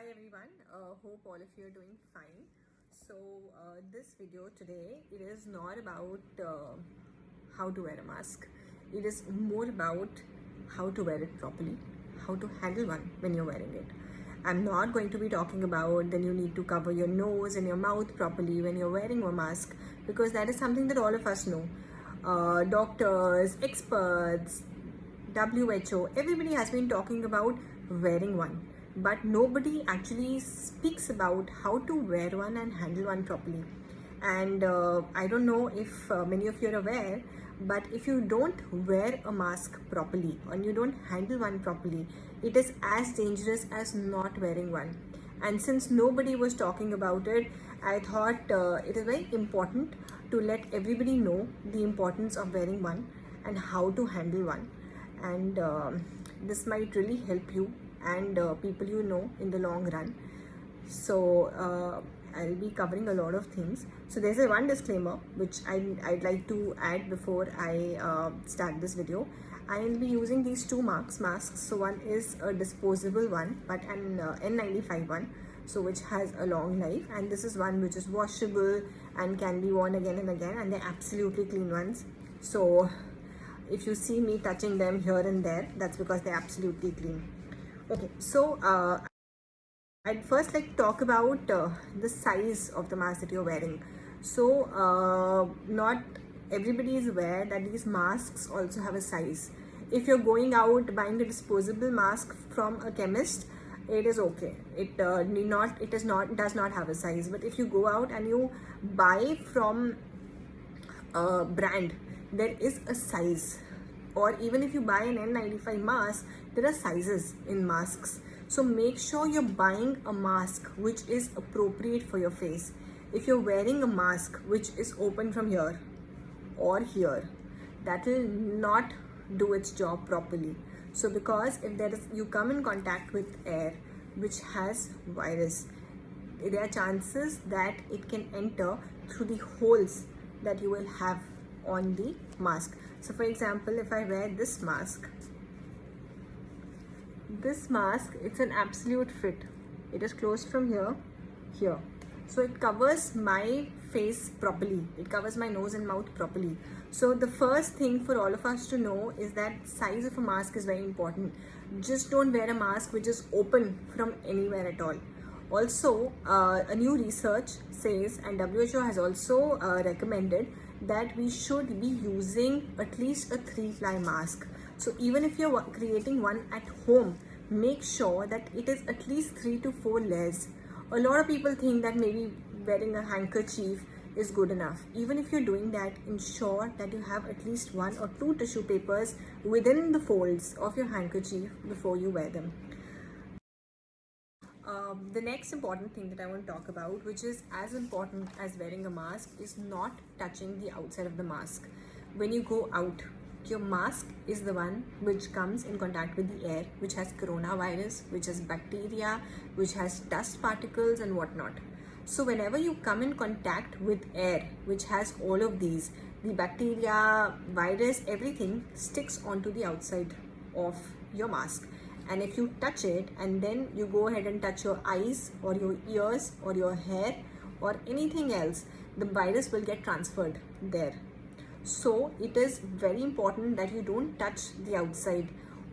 Hi everyone, hope all of you are doing fine. So this video today, it is not about how to wear a mask. It is more about how to wear it properly, how to handle one when you're wearing it. I'm not going to be talking about then you need to cover your nose and your mouth properly when you're wearing a mask, because that is something that all of us know. Doctors, experts, WHO, everybody has been talking about wearing one, but nobody actually speaks about how to wear one and handle one properly. And I don't know if many of you are aware, but if you don't wear a mask properly and you don't handle one properly, it is as dangerous as not wearing one. And since nobody was talking about it, I thought it is very important to let everybody know the importance of wearing one and how to handle one. And this might really help you and people you know in the long run. So I'll be covering a lot of things. So there's one disclaimer which I'd like to add before I start this video. I'll be using these two masks. So one is a disposable one, but an N95 one, so which has a long life, and this is one which is washable and can be worn again and again, and they're absolutely clean ones. So if you see me touching them here and there, that's because they're absolutely clean. Okay, so I'd first like to talk about the size of the mask that you're wearing. So not everybody is aware that these masks also have a size. If you're going out buying a disposable mask from a chemist, it is okay. It does not have a size. But if you go out and you buy from a brand, there is a size. Or even if you buy an N95 mask, there are sizes in masks. So make sure you're buying a mask which is appropriate for your face. If you're wearing a mask which is open from here or here, that will not do its job properly. So because if you come in contact with air which has virus, there are chances that it can enter through the holes that you will have on the mask. So for example, if I wear this mask, it's an absolute fit. It is closed from here, so it covers my face properly, it covers my nose and mouth properly. So the first thing for all of us to know is that size of a mask is very important. Just don't wear a mask which is open from anywhere at all. Also, a new research says, and WHO has also recommended, that we should be using at least a 3-ply mask. So even if you're creating one at home, make sure that it is at least 3 to 4 layers. A lot of people think that maybe wearing a handkerchief is good enough. Even if you're doing that, ensure that you have at least 1 or 2 tissue papers within the folds of your handkerchief before you wear them. The next important thing that I want to talk about, which is as important as wearing a mask, is not touching the outside of the mask. When you go out, your mask is the one which comes in contact with the air, which has coronavirus, which has bacteria, which has dust particles and whatnot. So whenever you come in contact with air which has all of these, the bacteria, virus, everything sticks onto the outside of your mask. And if you touch it and then you go ahead and touch your eyes or your ears or your hair or anything else, the virus will get transferred there. So it is very important that you don't touch the outside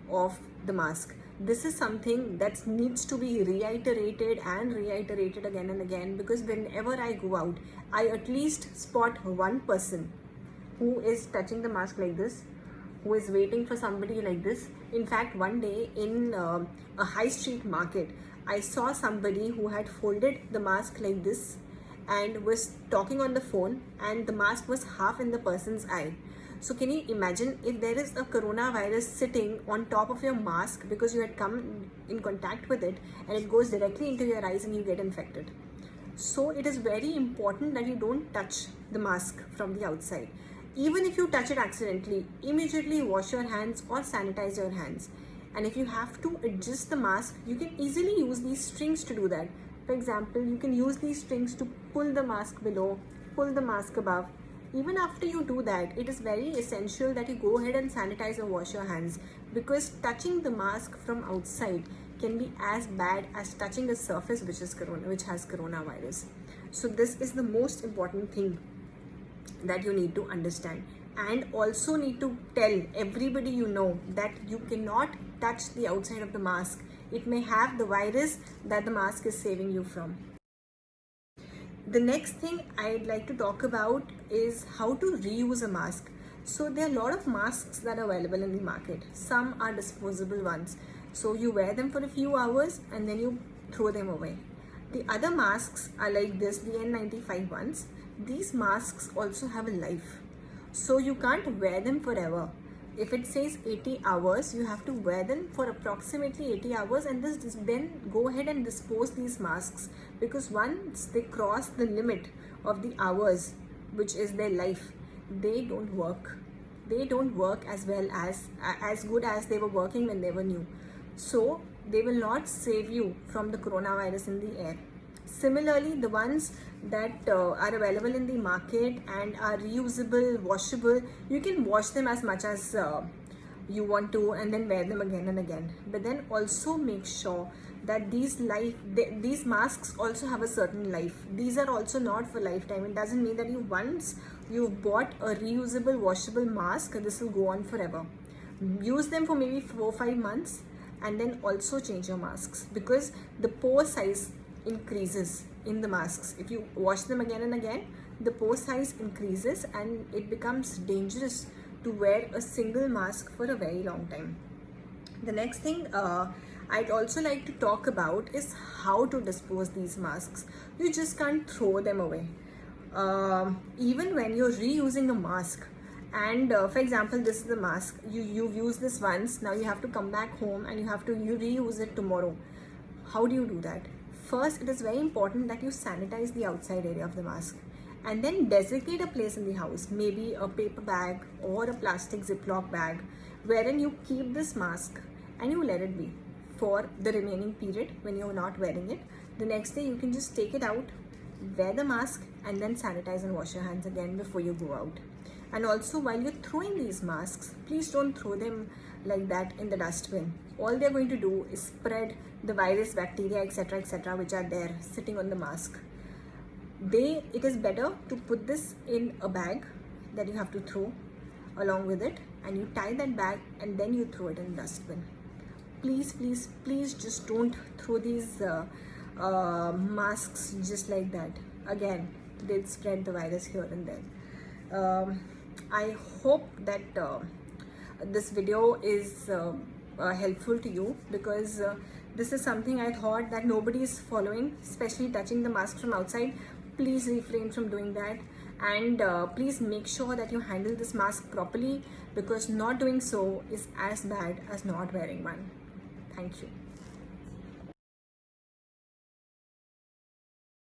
of the mask. This is something that needs to be reiterated and reiterated again and again, because whenever I go out, I at least spot one person who is touching the mask like this, who is waiting for somebody like this. In fact, one day in a high street market, I saw somebody who had folded the mask like this and was talking on the phone, and the mask was half in the person's eye. So can you imagine if there is a coronavirus sitting on top of your mask because you had come in contact with it, and it goes directly into your eyes and you get infected. So it is very important that you don't touch the mask from the outside. Even if you touch it accidentally, immediately wash your hands or sanitize your hands. And if you have to adjust the mask, you can easily use these strings to do that. For example, you can use these strings to pull the mask below, pull the mask above. Even after you do that, it is very essential that you go ahead and sanitize or wash your hands, because touching the mask from outside can be as bad as touching a surface which has coronavirus. So this is the most important thing that you need to understand, and also need to tell everybody you know that you cannot touch the outside of the mask. It may have the virus that the mask is saving you from. The next thing I'd like to talk about is how to reuse a mask. So there are a lot of masks that are available in the market. Some are disposable ones. So you wear them for a few hours and then you throw them away. The other masks are like this, the N95 ones. These masks also have a life. So you can't wear them forever. If it says 80 hours, you have to wear them for approximately 80 hours and then go ahead and dispose these masks, because once they cross the limit of the hours, which is their life, they don't work. They don't work as good as they were working when they were new. So they will not save you from the coronavirus in the air. Similarly, the ones that are available in the market and are reusable, washable, you can wash them as much as you want to and then wear them again and again. But then also make sure that these masks also have a certain life. These are also not for lifetime. It doesn't mean that once you've bought a reusable, washable mask, this will go on forever. Use them for maybe 4-5 months and then also change your masks, because the pore size increases in the masks. If you wash them again and again, the pore size increases and it becomes dangerous to wear a single mask for a very long time. The next thing I'd also like to talk about is how to dispose these masks. You just can't throw them away. Even when you're reusing a mask, and for example, this is the mask, you've used this once, now you have to come back home and you reuse it tomorrow. How do you do that? First, it is very important that you sanitize the outside area of the mask and then designate a place in the house, maybe a paper bag or a plastic Ziploc bag, wherein you keep this mask and you let it be for the remaining period when you're not wearing it. The next day you can just take it out, wear the mask, and then sanitize and wash your hands again before you go out. And also, while you're throwing these masks, please don't throw them like that in the dustbin. All they're going to do is spread the virus, bacteria, etc., which are there sitting on the mask. It is better to put this in a bag that you have to throw along with it, and you tie that bag and then you throw it in the dustbin. Please, please, please just don't throw these masks just like that. Again, they'll spread the virus here and there. I hope that this video is helpful to you, because this is something I thought that nobody is following, especially touching the mask from outside. Please refrain from doing that, and please make sure that you handle this mask properly, because not doing so is as bad as not wearing one. Thank you.